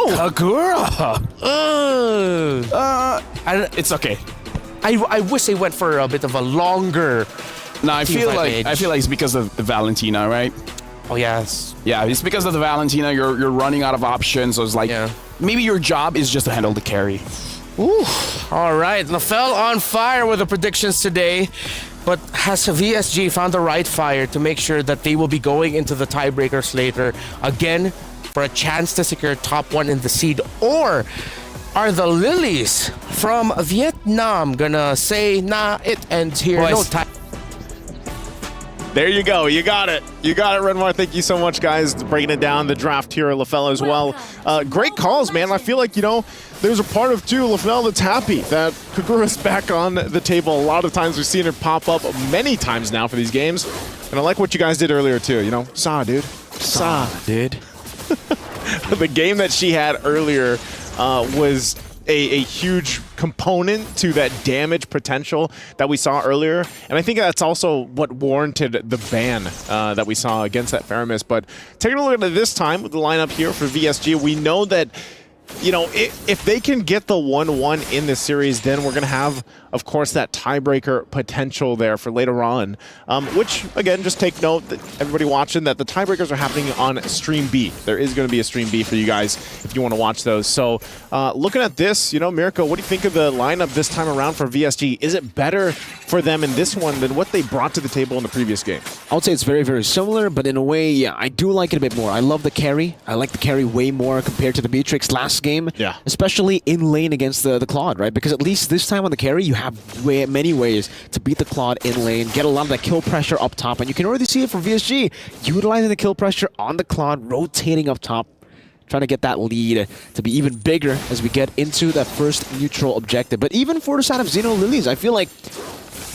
Kagura! It's okay. I wish they went for a bit of a longer. No, I feel like it's because of the Valentina, right? Oh yes. Yeah, it's because of the Valentina. You're running out of options. So it's like maybe your job is just to handle the carry. Ooh. All right, LaFell on fire with the predictions today. But has VSG found the right fire to make sure that they will be going into the tiebreakers later again for a chance to secure top 1 in the seed? Or are the Lilies from Vietnam gonna say, nah, it ends here? Boys. No time. There you go. You got it. You got it, Renmar. Thank you so much, guys, breaking it down. The draft here at LaFell as well. Great calls, man. I feel like, you know, there's a part of, too, LaFell that's happy that Kagura's back on the table. A lot of times we've seen her pop up many times now for these games. And I like what you guys did earlier, too. You know, dude. Dude. The game that she had earlier was a huge component to that damage potential that we saw earlier. And I think that's also what warranted the ban that we saw against that Faramis. But taking a look at it this time with the lineup here for VSG, we know that, you know, if they can get the 1-1 in this series, then we're going to have, of course, that tiebreaker potential there for later on. Which, again, just take note that everybody watching that the tiebreakers are happening on Stream B. There is going to be a Stream B for you guys if you want to watch those. So, looking at this, you know, Mirko, what do you think of the lineup this time around for VSG? Is it better for them in this one than what they brought to the table in the previous game? I would say it's very, very similar, but in a way, yeah, I do like it a bit more. I love the carry. I like the carry way more compared to the Beatrix last game. Yeah. Especially in lane against the Claude, right? Because at least this time on the carry, you have many ways to beat the Claude in lane, get a lot of that kill pressure up top, and you can already see it from VSG, utilizing the kill pressure on the Claude, rotating up top, trying to get that lead to be even bigger as we get into that first neutral objective. But even for the side of ZINO Lilies, I feel like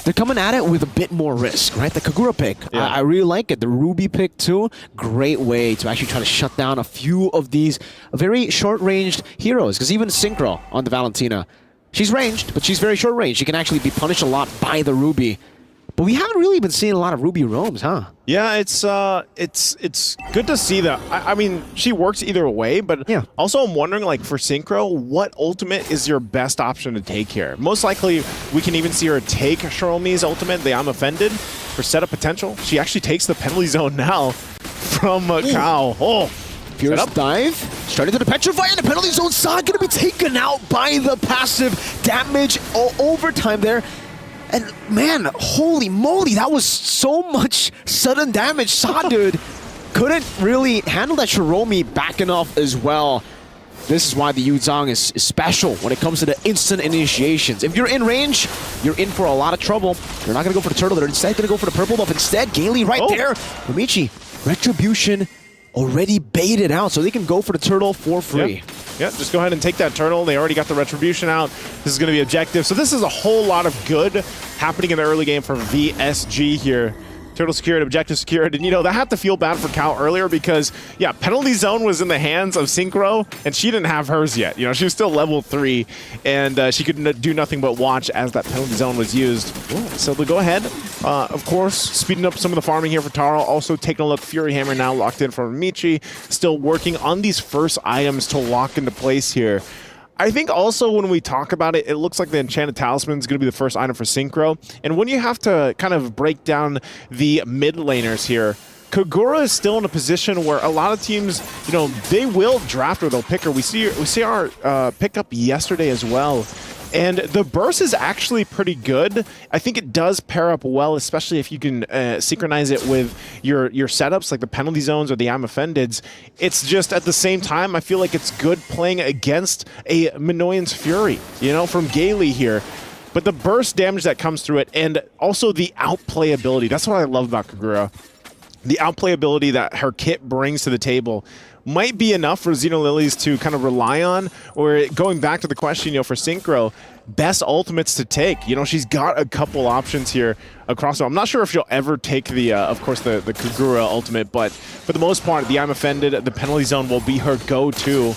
they're coming at it with a bit more risk, right? The Kagura pick, I really like it. The Ruby pick too, great way to actually try to shut down a few of these very short-ranged heroes. Because even Synchro on the Valentina, she's ranged, but she's very short-ranged. She can actually be punished a lot by the Ruby. But we haven't really been seeing a lot of Ruby roams, huh? Yeah, it's good to see that. I mean, she works either way, but also I'm wondering, like, for Synchro, what ultimate is your best option to take here? Most likely, we can even see her take Shiromi's ultimate, the I'm Offended, for setup potential. She actually takes the penalty zone now from Kao. Oh, Fierce dive, straight into the Petrify, and the penalty zone side going to be taken out by the passive damage overtime there. And man, holy moly, that was so much sudden damage. Dude couldn't really handle that Shiromi back enough as well. This is why the Yuzong is special when it comes to the instant initiations. If you're in range, you're in for a lot of trouble. They're not going to go for the turtle. They're instead going to go for the purple buff. Instead, Gailey right there. Momichi, Retribution already baited out, so they can go for the turtle for free. Yeah, just go ahead and take that turtle. They already got the Retribution out. This is going to be objective. So this is a whole lot of good happening in the early game for VSG here. Turtle secured, objective secured. And, you know, that had to feel bad for Cal earlier because, yeah, penalty zone was in the hands of Synchro, and she didn't have hers yet. You know, she was still level 3, and she could do nothing but watch as that penalty zone was used. So they'll go ahead, of course, speeding up some of the farming here for Taro. Also taking a look, Fury Hammer now locked in for Michi. Still working on these first items to lock into place here. I think also when we talk about it, it looks like the Enchanted Talisman is going to be the first item for Synchro. And when you have to kind of break down the mid laners here, Kagura is still in a position where a lot of teams, you know, they will draft her, they'll pick her. We see our pickup yesterday as well. And the burst is actually pretty good. I think it does pair up well, especially if you can synchronize it with your setups, like the penalty zones or the I'm Offendeds. It's just, at the same time, I feel like it's good playing against a Minoyan's Fury, you know, from Gailey here. But the burst damage that comes through it, and also the outplayability, that's what I love about Kagura. The outplayability that her kit brings to the table might be enough for ZINO Lilies to kind of rely on, or going back to the question, you know, for Synchro, best ultimates to take. You know, she's got a couple options here across. I'm not sure if she'll ever take the, of course, the Kagura ultimate, but for the most part, the I'm Offended, the penalty zone will be her go-to.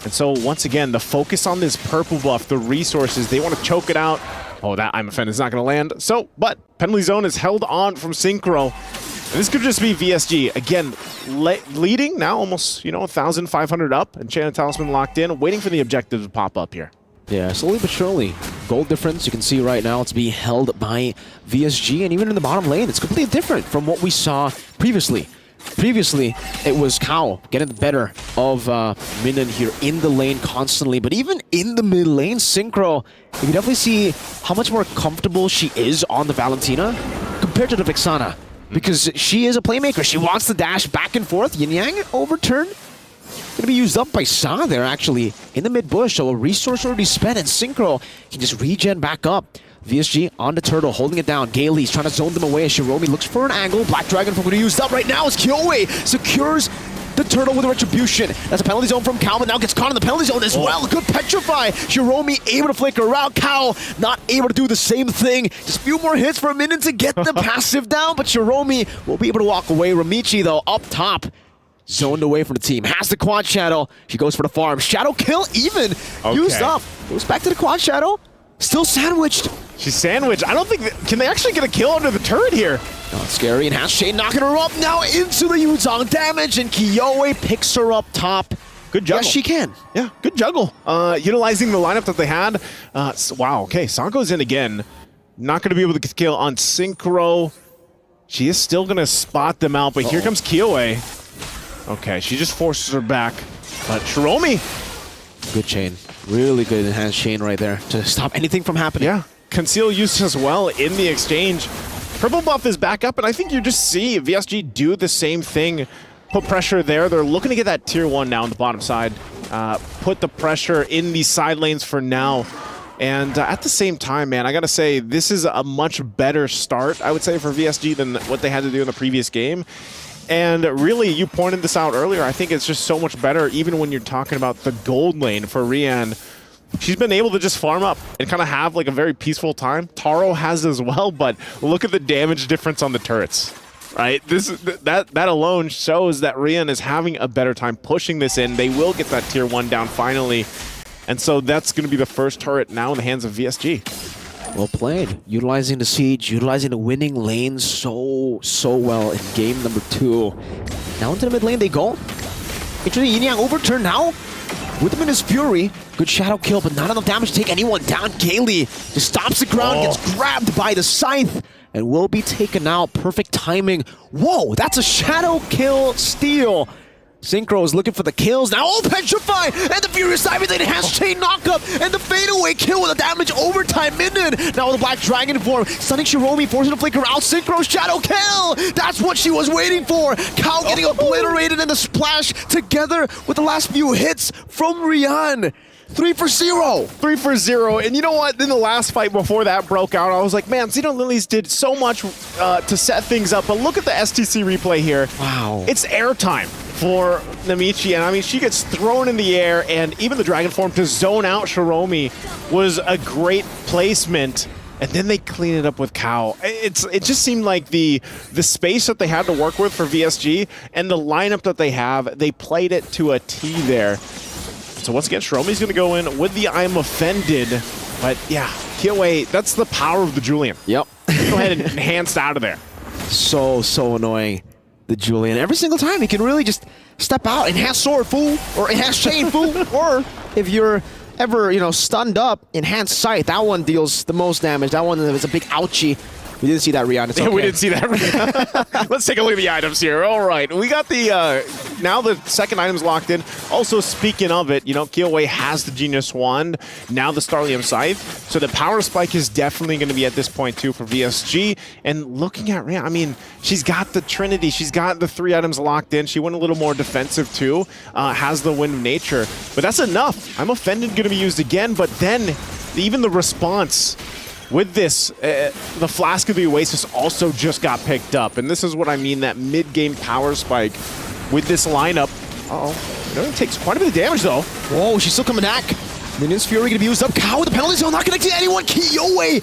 And so, once again, the focus on this purple buff, the resources, they want to choke it out. Oh, that I'm Offended is not going to land. So, but penalty zone is held on from Synchro. And this could just be VSG, again, leading now almost, 1,500 up, and Enchanted Talisman locked in, waiting for the objective to pop up here. Yeah, slowly but surely. Gold difference, you can see right now it's being held by VSG, and even in the bottom lane, it's completely different from what we saw previously. Previously, it was Kao getting the better of Minion here in the lane constantly, but even in the mid lane, Synchro, you can definitely see how much more comfortable she is on the Valentina compared to the Vexana, because she is a playmaker. She wants to dash back and forth. Yin Yang overturn. Going to be used up by Sa there, actually, in the mid-bush, so a resource already spent, and Synchro can just regen back up. VSG on the turtle, holding it down. Gailey's trying to zone them away as Shiromi looks for an angle. Black Dragon from going to be used up right now as Kyoe secures the turtle with a retribution. That's a penalty zone from Kao, but now gets caught in the penalty zone as well. Good petrify. Shiromi able to flicker around. Kao not able to do the same thing. Just a few more hits for a minute to get the passive down, but Shiromi will be able to walk away. Ramichi, though, up top. Zoned away from the team. Has the quad shadow. She goes for the farm. Shadow kill even used up. Goes back to the quad shadow. Still sandwiched. She's sandwiched. I don't think... Can they actually get a kill under the turret here? Oh, it's scary. And has Shane knocking her up now into the Yuzong damage. And Kyoe picks her up top. Good juggle. Yes, she can. Yeah, good juggle. Utilizing the lineup that they had. Wow, okay. Sanko's in again. Not going to be able to get the kill on Synchro. She is still going to spot them out. But here comes Kyoe. Okay, she just forces her back. But Shiromi. Good chain. Really good enhanced chain right there to stop anything from happening. Yeah. Conceal used as well in the exchange. Purple buff is back up, and I think you just see VSG do the same thing. Put pressure there. They're looking to get that tier 1 now on the bottom side. Put the pressure in the side lanes for now. And at the same time, man, I gotta say, this is a much better start, I would say, for VSG than what they had to do in the previous game. And really, you pointed this out earlier, I think it's just so much better, even when you're talking about the gold lane for Rian. She's been able to just farm up and kind of have like a very peaceful time. Taro has as well, but look at the damage difference on the turrets, right? That alone shows that Rian is having a better time pushing this in. They will get that tier 1 down finally. And so that's going to be the first turret now in the hands of VSG. Well played. Utilizing the siege, utilizing the winning lane so well in game number 2. Now into the mid lane they go. Interesting, Yin Yang overturn now. With him in his fury. Good shadow kill, but not enough damage to take anyone down. Gailey just stops the ground, gets grabbed by the scythe, and will be taken out. Perfect timing. Whoa, that's a shadow kill steal. Synchro is looking for the kills now. Oh, petrify! And the Furious Diamond has chain knockup and the fadeaway kill with a damage overtime minion. Now with the Black Dragon form, stunning Shiromi, forcing to flicker out. Synchro shadow kill! That's what she was waiting for. Kao getting obliterated and the splash together with the last few hits from Rian. 3 for 0. 3 for 0. And you know what? In the last fight before that broke out, I was like, man, ZINO Lilies did so much to set things up. But look at the STC replay here. Wow. It's airtime for Namichi. And I mean, she gets thrown in the air. And even the Dragon form to zone out Shiromi was a great placement. And then they clean it up with Kao. It just seemed like the space that they had to work with for VSG and the lineup that they have, they played it to a T there. So once again, Shiromi's going to go in with the I'm offended. But yeah, Kyoe, that's the power of the Julian. Yep. Go ahead and enhanced out of there. So annoying, the Julian. Every single time he can really just step out, enhance sword, fool, or enhance chain, fool. Or if you're ever, stunned up, enhance sight. That one deals the most damage. That one is a big ouchie. We didn't see that, Rian. It's okay. We didn't see that. Let's take a look at the items here. All right, we got the now the second item's locked in. Also, speaking of it, Kyoe has the Genius Wand, now the Starlium Scythe. So the power spike is definitely going to be at this point too for VSG. And looking at Rian, I mean, she's got the Trinity. She's got the 3 items locked in. She went a little more defensive too. Has the Wind of Nature, but that's enough. I'm offended going to be used again, but then even the response. With this, the Flask of the Oasis also just got picked up. And this is what I mean, that mid-game power spike with this lineup. It takes quite a bit of damage, though. Whoa, she's still coming back. Minion's Fury going to be used up. Kao with the penalty zone, not connecting to anyone. Kyoe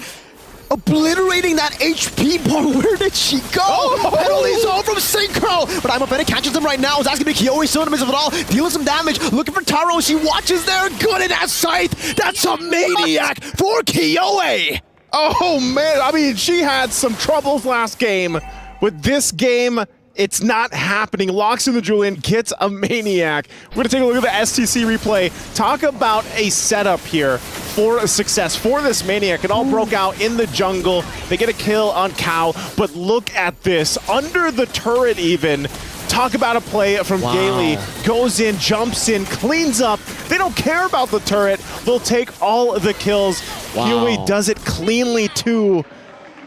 obliterating that HP bar. Where did she go? Penalty zone from Synchro. But I'm offended, catches them right now. It's asking me Kyoe still in the midst of it all. Dealing some damage. Looking for Taro. She watches there. Good in that scythe. That's a maniac for Kyoe. Oh, man. I mean, she had some troubles last game With this game, it's not happening. Locks in the Julian, gets a Maniac. We're going to take a look at the STC replay. Talk about a setup here for a success for this Maniac. It all broke out in the jungle. They get a kill on Cow, but look at this. Under the turret even. Talk about a play from Gailey. Goes in, jumps in, cleans up. They don't care about the turret. They'll take all the kills. Huey does it cleanly too.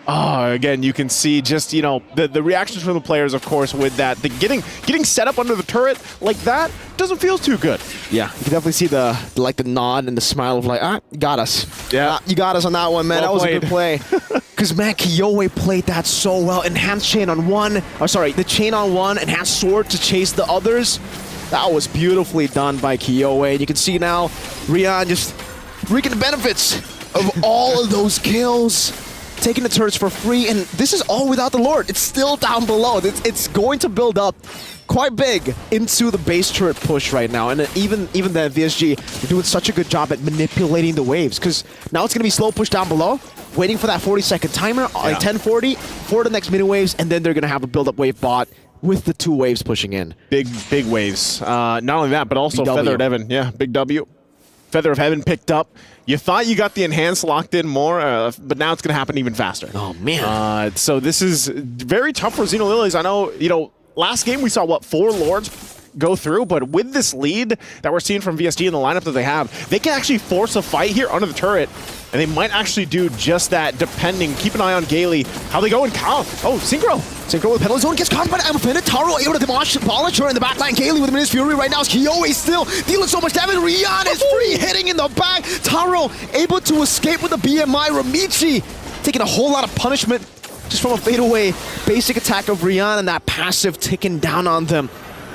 Oh, again, you can see just, you know, the reactions from the players, of course, with that. The getting set up under the turret like that doesn't feel too good. Yeah, you can definitely see the nod and the smile of like, you got us. Yeah. You got us on that one, man. Well that was played. a good play. Because, man, Kiyoi played that so well. Enhanced chain on one. Oh, sorry, the chain on one, enhanced sword to chase the others. That was beautifully done by Kiyoi. And you can see now, Rian just reaping the benefits of all of those kills. Taking the turrets for free, and this is all without the Lord. It's still down below. It's going to build up quite big into the base turret push right now. And even the VSG, they're doing such a good job at manipulating the waves, because now it's going to be slow push down below, waiting for that 40-second timer, like 10:40, for the next mini waves, and then they're going to have a build-up wave bot with the 2 waves pushing in. Big waves. Not only that, but also Feathered Evan. Yeah, big W. Feather of Heaven picked up. You thought you got the enhanced locked in more, but now it's going to happen even faster. Oh, man. So this is very tough for ZINO Lilies. I know, you know, last game we saw, what, 4 Lords go through, but with this lead that we're seeing from VSG in the lineup that they have, they can actually force a fight here under the turret, and they might actually do just that, depending. Keep an eye on Gailey. How they go in Cal. Oh, Synchro. Synchro with penalty zone, gets caught by the Amphina. Taro able to demolish Polycher in the backline. Gailey with Minus Fury right now. Kiyoi still dealing so much damage. Rian is free, hitting in the back. Taro able to escape with the BMI. Ramichi taking a whole lot of punishment just from a fadeaway basic attack of Rian, and that passive ticking down on them.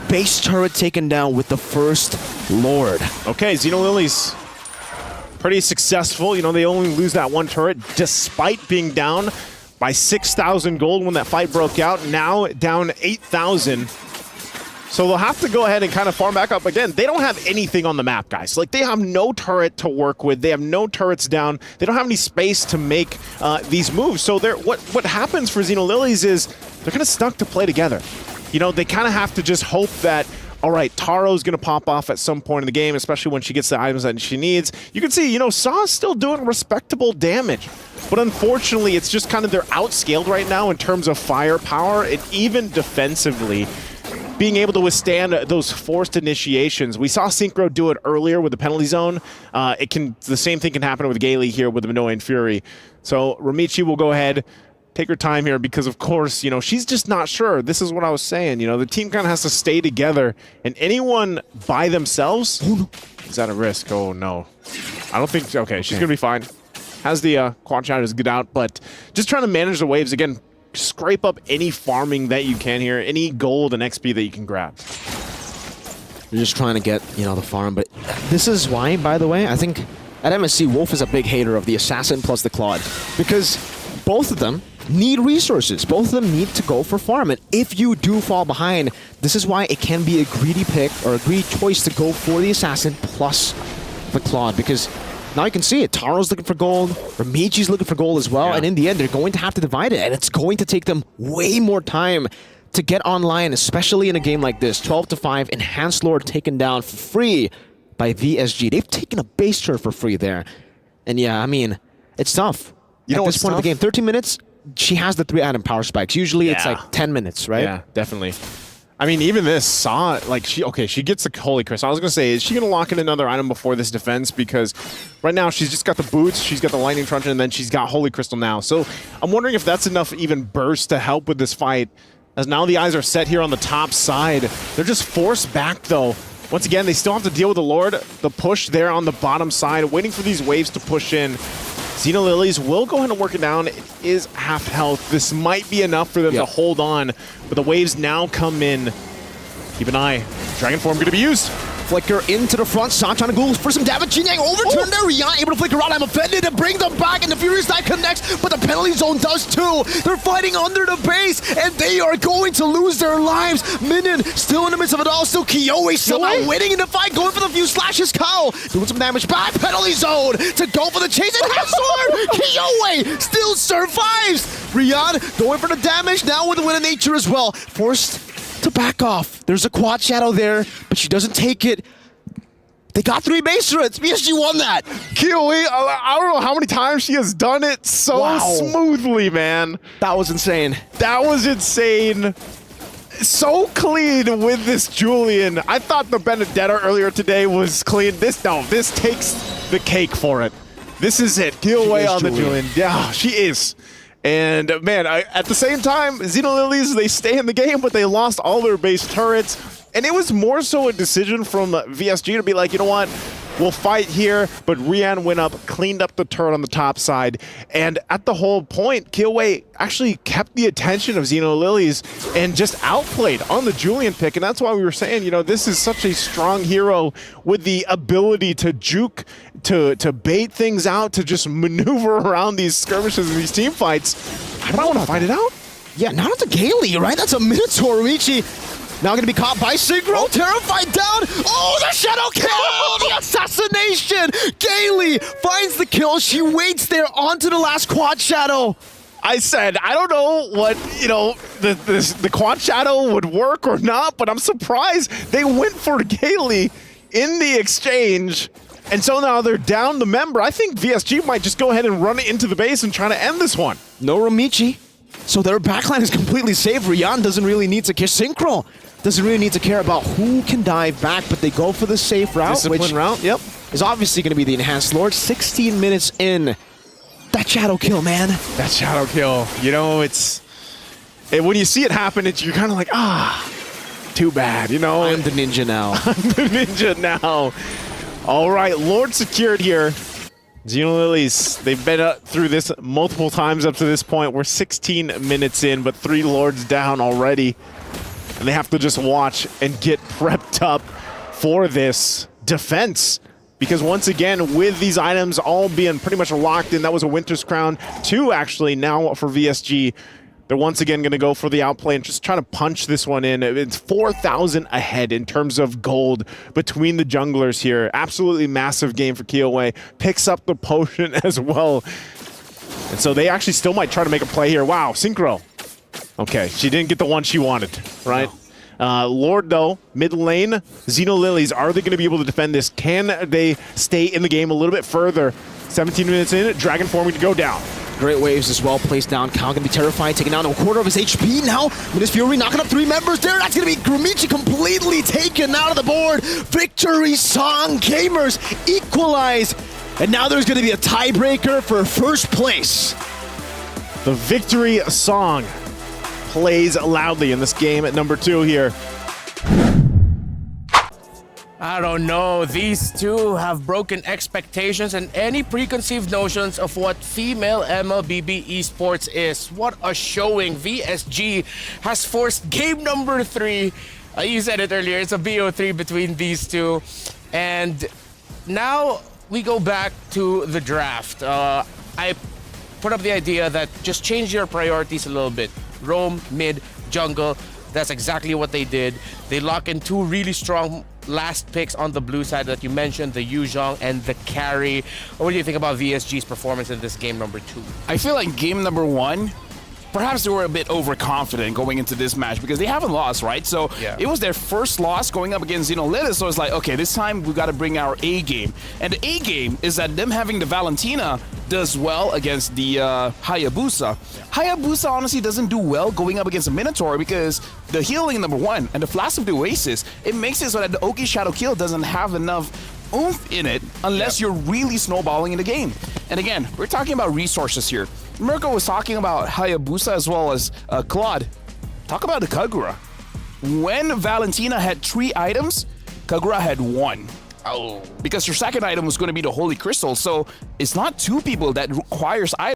Base turret taken down with the first Lord. Okay, ZINO Lilies pretty successful. You know, they only lose that 1 turret despite being down by 6,000 gold when that fight broke out. Now down 8,000. So they'll have to go ahead and kind of farm back up again. They don't have anything on the map, guys. Like, they have no turret to work with. They have no turrets down. They don't have any space to make these moves. So what happens for ZINO Lilies is they're kind of stuck to play together. You know, they kind of have to just hope that, all right, Taro's going to pop off at some point in the game, especially when she gets the items that she needs. You can see, you know, Saw's still doing respectable damage. But unfortunately, it's just kind of they're outscaled right now in terms of firepower, and even defensively, being able to withstand those forced initiations. We saw Synchro do it earlier with the penalty zone. The same thing can happen with Gailey here with the Minoan and Fury. So Ramichi will go ahead, take her time here, because of course, you know, she's just not sure. This is what I was saying, you know, the team kind of has to stay together, and anyone by themselves is at a risk. Oh no. I don't think, okay, she's gonna be fine. Has the quad shadows get out, but just trying to manage the waves. Again, scrape up any farming that you can here, any gold and XP that you can grab. You're just trying to get, you know, the farm, but this is why, by the way, I think at MSC, Wolf is a big hater of the Assassin plus the Claude, because both of them need resources. Both of them need to go for farm, and if you do fall behind, this is why it can be a greedy pick or a greedy choice to go for the Assassin plus the Claude, because now you can see it. Taro's looking for gold, Ramichi's looking for gold as well, and in the end, they're going to have to divide it, and it's going to take them way more time to get online, especially in a game like this. 12-5, Enhanced Lord taken down for free by VSG. They've taken a base turret for free there. And yeah, I mean, it's tough. You At know this what's point tough? of the game, 13 minutes, she has the 3 item power spikes. Usually it's like 10 minutes, right? Yeah, definitely. I mean, even this Saw, like, she gets the Holy Crystal. I was going to say, is she going to lock in another item before this defense? Because right now she's just got the boots, she's got the Lightning Truncheon, and then she's got Holy Crystal now. So I'm wondering if that's enough even burst to help with this fight, as now the eyes are set here on the top side. They're just forced back, though. Once again, they still have to deal with the Lord. The push there on the bottom side, waiting for these waves to push in. ZINO Lilies will go ahead and work it down. It is half health. This might be enough for them to hold on, but the waves now come in. Keep an eye. Dragon Form going to be used. Flicker into the front. San trying to go for some damage. Jinyang overturned there. Rian able to flicker out. I'm offended and bring them back. And the Furious Knight connects, but the penalty zone does too. They're fighting under the base, and they are going to lose their lives. Minion still in the midst of it all. Still Kiyoi somehow winning in the fight. Going for the few slashes. Kao doing some damage back. Penalty zone to go for the chase. And sword. Kiyoi still survives. Rian going for the damage. Now with the win of nature as well. Forced to back off. There's a quad shadow there, but she doesn't take it. They got 3 base turrets. VSG won that. Kiyoi, I don't know how many times she has done it so smoothly, man. That was insane. That was insane. So clean with this Julian. I thought the Benedetta earlier today was clean. This takes the cake for it. This is it. Kiyoi on the Julian. Yeah, she is. And man, at the same time, ZINO Lilies, they stay in the game, but they lost all their base turrets. And it was more so a decision from VSG to be like, you know what, we'll fight here. But Rian went up, cleaned up the turret on the top side. And at the whole point, Kiyoi actually kept the attention of ZINO Lilies and just outplayed on the Julian pick. And that's why we were saying, you know, this is such a strong hero with the ability to juke, to bait things out, to just maneuver around these skirmishes and these team fights. I don't want to fight it out. Yeah, not at the Gaily, right? That's a Minotaur. Riichi now going to be caught by Synchro. Terrified down. Oh, the shadow kill! The assassination! Gaily finds the kill. She waits there onto the last quad shadow. I said, I don't know what, you know, the quad shadow would work or not, but I'm surprised they went for Gaily in the exchange. And so now they're down the member. I think VSG might just go ahead and run it into the base and try to end this one. No Romichi. So their backline is completely safe. Rian doesn't really need to care. Synchro doesn't really need to care about who can dive back, but they go for the safe route, which route, yep, is obviously going to be the Enhanced Lord. 16 minutes in. That shadow kill, man. That shadow kill. You know, when you see it happen, you're kind of like, too bad, you know? I'm the ninja now. I'm the ninja now. All right, Lord secured here. ZINO Lilies, they've been through this multiple times up to this point. We're 16 minutes in, but 3 Lords down already. And they have to just watch and get prepped up for this defense. Because once again, with these items all being pretty much locked in, that was a Winter's Crown 2 actually now for VSG. They're once again going to go for the outplay and just try to punch this one in. It's 4,000 ahead in terms of gold between the junglers here. Absolutely massive game for Kiyoi. Picks up the potion as well. And so they actually still might try to make a play here. Wow, Synchro. Okay, she didn't get the one she wanted, right? No. Lord, though, mid lane, ZINO Lilies, are they going to be able to defend this? Can they stay in the game a little bit further? 17 minutes in, Dragon forming to go down. Great waves as well, placed down. Kao gonna be terrified, taking down a quarter of his HP now. Midas Fury knocking up 3 members there. That's gonna be Grumichi completely taken out of the board. Victory song, gamers equalize. And now there's gonna be a tiebreaker for first place. The victory song plays loudly in this game at number 2 here. I don't know. These two have broken expectations and any preconceived notions of what female MLBB esports is. What a showing. VSG has forced game number 3. You said it earlier. It's a BO3 between these two. And now we go back to the draft. I put up the idea that just change your priorities a little bit. Roam, mid, jungle. That's exactly what they did. They lock in 2 really strong last picks on the blue side that you mentioned, the Yuzhong and the carry. What do you think about VSG's performance in this game number 2? I feel like game number 1, perhaps they were a bit overconfident going into this match because they haven't lost, right? So it was their first loss going up against ZINO Lilies. So it's like, okay, this time we got to bring our A game. And the A game is that them having the Valentina does well against the Hayabusa. Hayabusa honestly doesn't do well going up against a Minotaur because the healing number 1 and the Flash of the Oasis, it makes it so that the Oki Shadow Kill doesn't have enough oomph in it unless you're really snowballing in the game. And again, we're talking about resources here. Mirko was talking about Hayabusa as well as Claude. Talk about the Kagura. When Valentina had 3 items, Kagura had 1. Oh. Because your second item was going to be the Holy Crystal, so it's not 2 people that requires items.